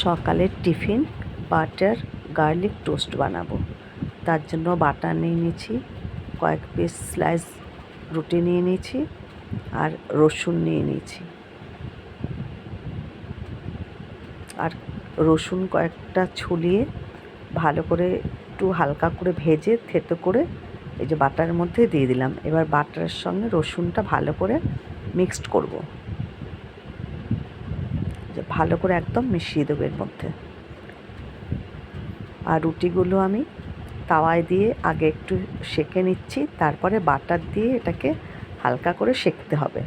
সকালের tiffin butter garlic toast বানাবো। তার জন্য বাটার নিয়ে নিয়েছি, কয়েক পিস স্লাইস রুটি নিয়ে নিয়েছি, আর রসুন নিয়ে নিয়েছি। আর রসুন কয়েকটা ছুলিয়ে ভালো করে একটু হালকা করে ভেজে থেতো করে এই যে বাটারের মধ্যে দিয়ে দিলাম। এবার বাটারের সঙ্গে রসুনটা ভালো করে মিক্সড করব, যে ভালো করে একদম মিশিয়ে দেবো এর মধ্যে। আর রুটিগুলো আমি তাওয়ায় দিয়ে আগে একটু সেঁকে নিচ্ছি, তারপরে বাটার দিয়ে এটাকে হালকা করে সেঁকতে হবে।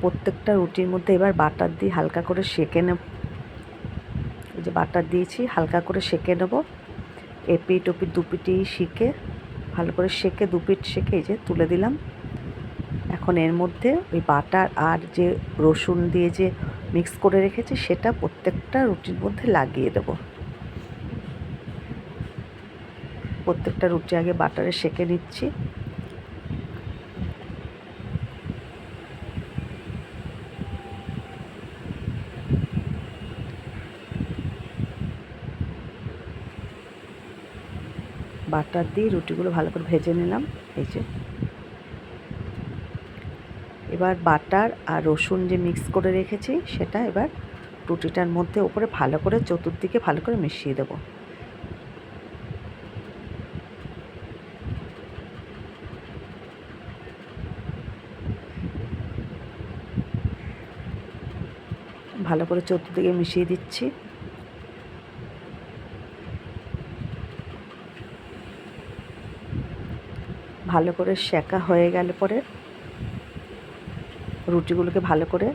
প্রত্যেকটা রুটির মধ্যে এবার বাটার দিয়ে হালকা করে সেঁকে নেব। এই যে বাটার দিয়েছি, হালকা করে সেঁকে নেব। এপিট ওপিট দুপিটি সেঁকে ভালো করে সেঁকে দুপিট সেঁকে এই যে তুলে দিলাম। এখন এর মধ্যে ওই বাটার আর যে রসুন দিয়ে যে মিক্স করে রেখেছি সেটা প্রত্যেকটা রুটির মধ্যে লাগিয়ে দেবো। প্রত্যেকটা রুটি আগে বাটারে সেঁকে নিচ্ছি। বাটার দিয়ে রুটিগুলো ভালো করে ভেজে নিলাম। এই যে এবার বাটার আর রসুন যে মিক্স করে রেখেছি সেটা এবার রুটিটার মধ্যে উপরে ভালো করে চতুর্দিকে ভালো করে মিশিয়ে দেবো। ভালো করে চতুর্দিকে মিশিয়ে দিচ্ছি। ভালো করে সেঁকা হয়ে গেলে পরে রুটিগুলোকে ভালো করে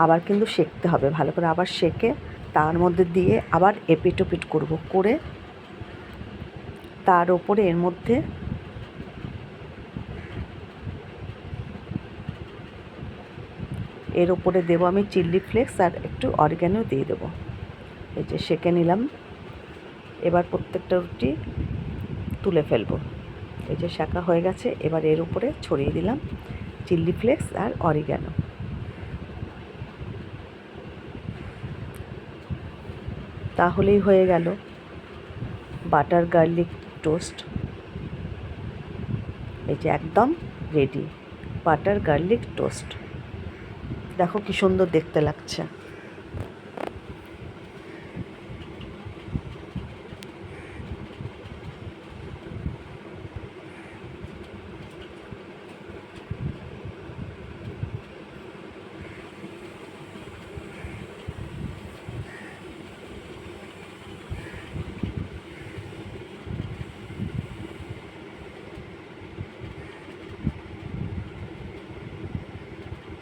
আবার কিন্তু সেঁকতে হবে। ভালো করে আবার সেঁকে তার মধ্যে দিয়ে আবার এপিট ওপিট করব, করে তার ওপরে এর মধ্যে এর ওপরে দেবো আমি চিলি ফ্লেক্স আর একটু অরিগ্যানো দিয়ে দেবো। এই যে সেঁকে নিলাম। এবার প্রত্যেকটা রুটি তুলে ফেলবো। এই যে সেঁকা হয়ে গেছে, এবার এর উপরে ছড়িয়ে দিলাম চিলি ফ্লেক্স আর অরিগ্যানো। তাহলেই হয়ে গেল বাটার গার্লিক টোস্ট। এই যে একদম রেডি বাটার গার্লিক টোস্ট। দেখো কি সুন্দর দেখতে লাগছে।